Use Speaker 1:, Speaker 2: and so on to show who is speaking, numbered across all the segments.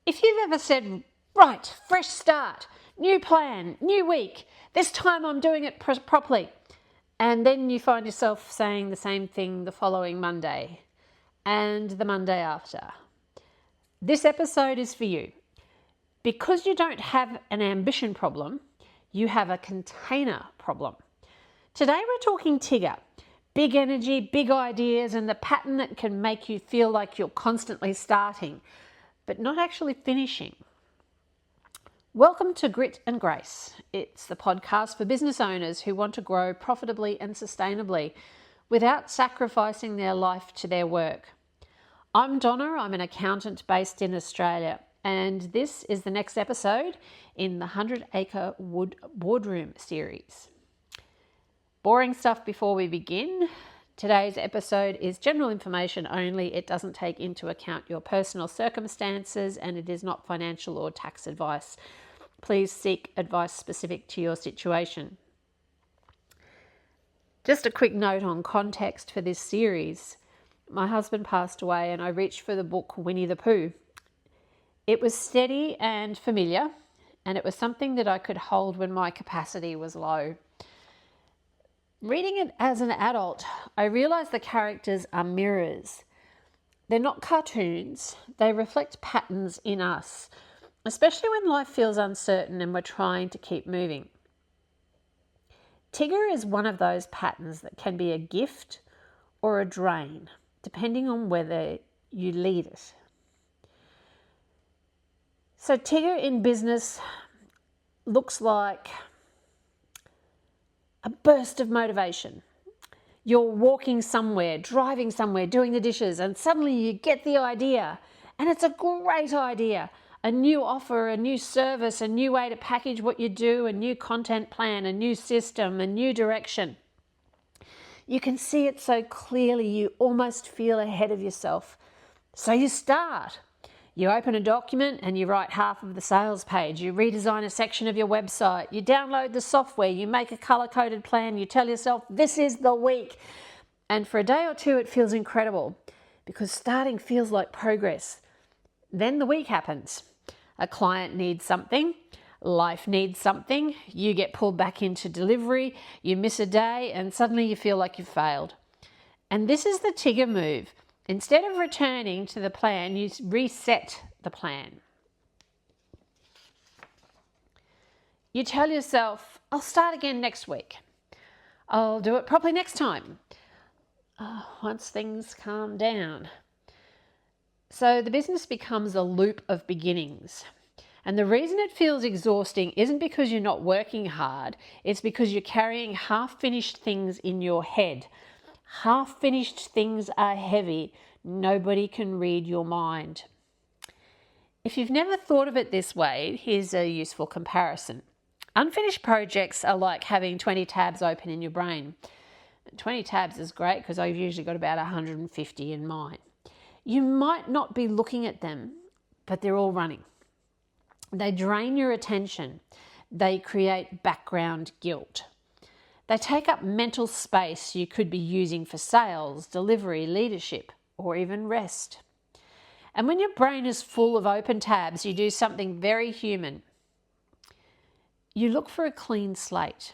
Speaker 1: If you've ever said, right, fresh start, new plan, new week, this time I'm doing it properly, and then you find yourself saying the same thing the following Monday and the Monday after, this episode is for you. Because you don't have an ambition problem, you have a container problem. Today we're talking Tigger. Big energy, big ideas, and the pattern that can make you feel like you're constantly starting, but not actually finishing. Welcome to Grit and Grace. It's the podcast for business owners who want to grow profitably and sustainably without sacrificing their life to their work. I'm Donna, I'm an accountant based in Australia, and this is the next episode in the 100 Acre Boardroom series. Boring stuff before we begin. Today's episode is general information only. It doesn't take into account your personal circumstances and it is not financial or tax advice. Please seek advice specific to your situation. Just a quick note on context for this series. My husband passed away and I reached for the book Winnie the Pooh. It was steady and familiar, and it was something that I could hold when my capacity was low. Reading it as an adult, I realised the characters are mirrors. They're not cartoons, they reflect patterns in us, especially when life feels uncertain and we're trying to keep moving. Tigger is one of those patterns that can be a gift or a drain, depending on whether you lead it. So Tigger in business looks like a burst of motivation. You're walking somewhere, driving somewhere, doing the dishes, and suddenly you get the idea, and it's a great idea. A new offer, a new service, a new way to package what you do, a new content plan, a new system, a new direction. You can see it so clearly, you almost feel ahead of yourself. So you start. You open a document and you write half of the sales page. You redesign a section of your website. You download the software. You make a color-coded plan. You tell yourself, this is the week. And for a day or two, it feels incredible because starting feels like progress. Then the week happens. A client needs something. Life needs something. You get pulled back into delivery. You miss a day and suddenly you feel like you've failed. And this is the Tigger move. Instead of returning to the plan, you reset the plan. You tell yourself, I'll start again next week. I'll do it properly next time. Once things calm down. So the business becomes a loop of beginnings. And the reason it feels exhausting isn't because you're not working hard, it's because you're carrying half-finished things in your head. Half-finished things are heavy. Nobody can read your mind. If you've never thought of it this way, here's a useful comparison. Unfinished projects are like having 20 tabs open in your brain. 20 tabs is great because I've usually got about 150 in mine. You might not be looking at them, but they're all running. They drain your attention. They create background guilt. They take up mental space you could be using for sales, delivery, leadership, or even rest. And when your brain is full of open tabs, you do something very human. You look for a clean slate.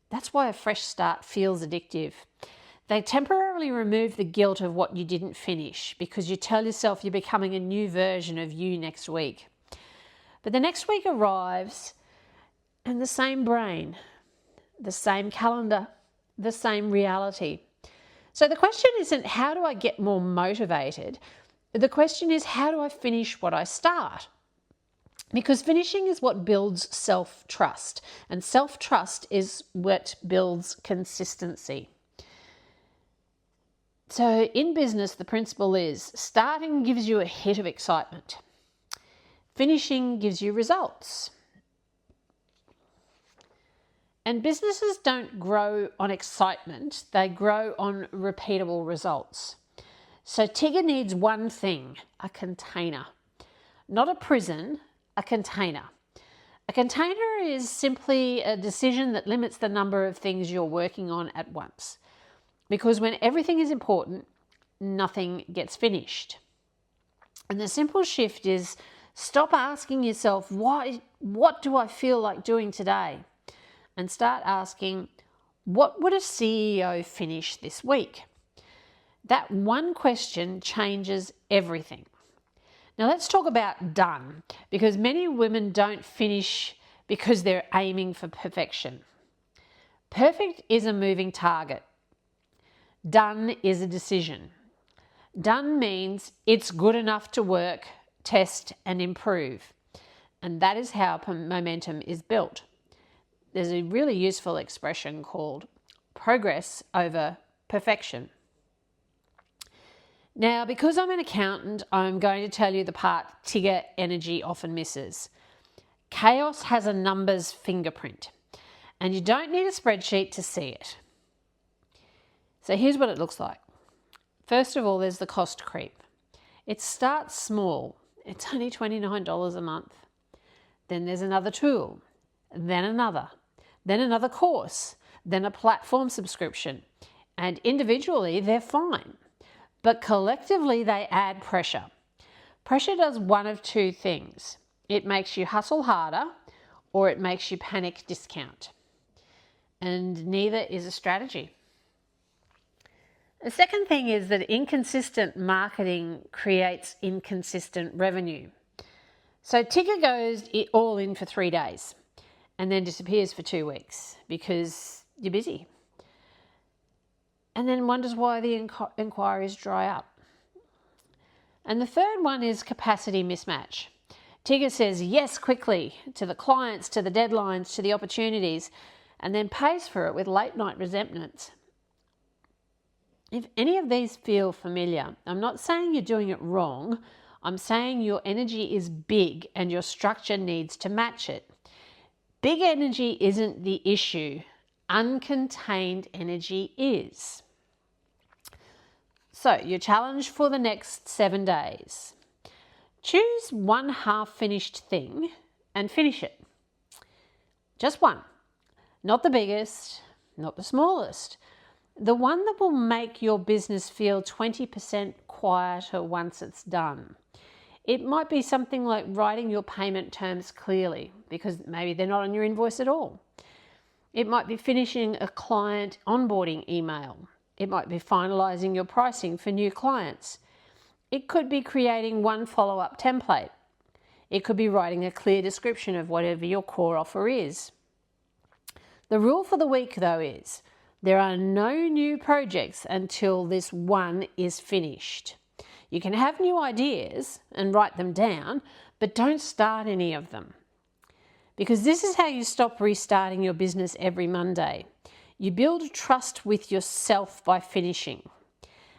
Speaker 1: That's why a fresh start feels addictive. They temporarily remove the guilt of what you didn't finish because you tell yourself you're becoming a new version of you next week. But the next week arrives and the same brain, the same calendar, the same reality. So the question isn't how do I get more motivated? The question is how do I finish what I start? Because finishing is what builds self-trust, and self-trust is what builds consistency. So in business, the principle is starting gives you a hit of excitement. Finishing gives you results. And businesses don't grow on excitement, they grow on repeatable results. So Tigger needs one thing, a container. Not a prison, a container. A container is simply a decision that limits the number of things you're working on at once. Because when everything is important, nothing gets finished. And the simple shift is Stop asking yourself, what do I feel like doing today? And start asking, what would a CEO finish this week? That one question changes everything. Now let's talk about done, because many women don't finish because they're aiming for perfection. Perfect is a moving target. Done is a decision. Done means it's good enough to work, test, and improve. And that is how momentum is built. There's a really useful expression called progress over perfection. Now, because I'm an accountant, I'm going to tell you the part Tigger energy often misses. Chaos has a numbers fingerprint, and you don't need a spreadsheet to see it. So here's what it looks like. First of all, there's the cost creep. It starts small. It's only $29 a month. Then there's another tool, then another course, then a platform subscription. And individually, they're fine. But collectively, they add pressure. Pressure does one of two things. It makes you hustle harder, or it makes you panic discount. And neither is a strategy. The second thing is that inconsistent marketing creates inconsistent revenue. So Tigger goes all in for 3 days and then disappears for 2 weeks because you're busy. And then wonders why the inquiries dry up. And the third one is capacity mismatch. Tigger says yes quickly to the clients, to the deadlines, to the opportunities, and then pays for it with late night resentments. If any of these feel familiar, I'm not saying you're doing it wrong. I'm saying your energy is big and your structure needs to match it. Big energy isn't the issue. Uncontained energy is. So your challenge for the next 7 days. Choose one half-finished thing and finish it. Just one. Not the biggest, not the smallest. The one that will make your business feel 20% quieter once it's done. It might be something like writing your payment terms clearly because maybe they're not on your invoice at all. It might be finishing a client onboarding email. It might be finalizing your pricing for new clients. It could be creating one follow-up template. It could be writing a clear description of whatever your core offer is. The rule for the week, though, is there are no new projects until this one is finished. You can have new ideas and write them down, but don't start any of them. Because this is how you stop restarting your business every Monday. You build trust with yourself by finishing.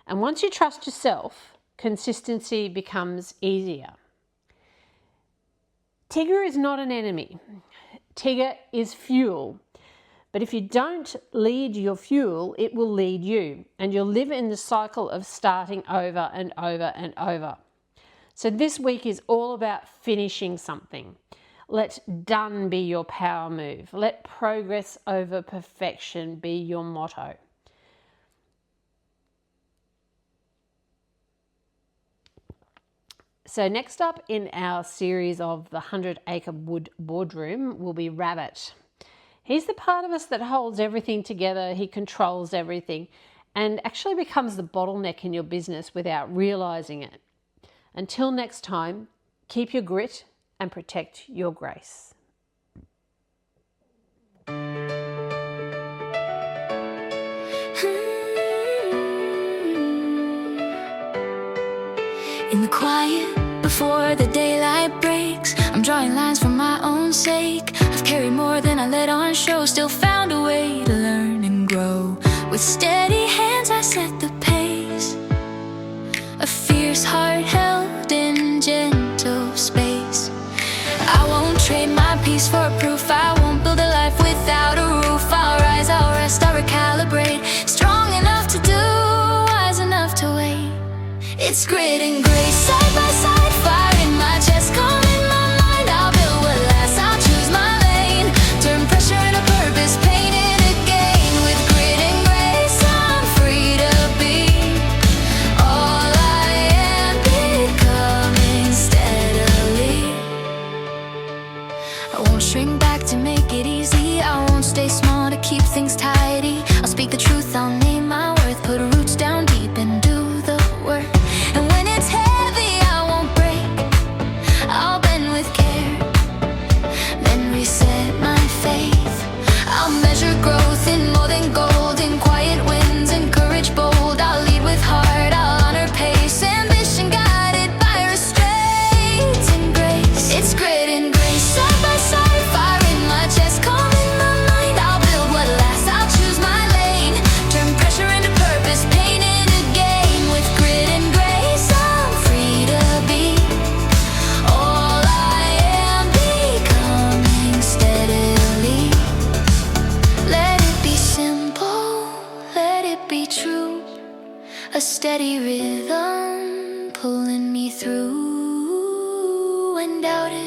Speaker 1: And once you trust yourself, consistency becomes easier. Tigger is not an enemy. Tigger is fuel. But if you don't lead your fuel, it will lead you, and you'll live in the cycle of starting over and over and over. So this week is all about finishing something. Let done be your power move. Let progress over perfection be your motto. So next up in our series of the 100-acre wood boardroom will be Rabbit. He's the part of us that holds everything together. He controls everything and actually becomes the bottleneck in your business without realizing it. Until next time, keep your grit and protect your grace.
Speaker 2: In the quiet, before the daylight breaks, I'm drawing lines for my own sake. I've carried more than I let on show, still found a way to learn and grow. With steady hands I set the pace, a fierce heart held in gentle space. I won't trade my peace for proof, I won't build a life without a roof. I'll rise, I'll rest, I'll recalibrate, strong enough to do, wise enough to wait. It's grit and grace, side by side, fire in my chest, calm in my mind. I'll build what lasts, I'll choose my lane, turn pressure into purpose, paint it again. With grit and grace, I'm free to be all I am, becoming steadily.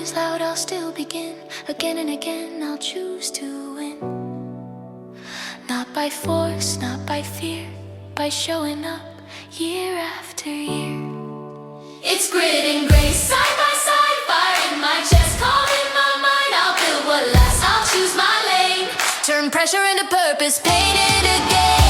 Speaker 2: is loud, I'll still begin. Again and again, I'll choose to win. Not by force, not by fear, by showing up year after year. It's grit and grace, side by side, fire in my chest, calm in my mind. I'll build what lasts, I'll choose my lane. Turn pressure into purpose, paint it again.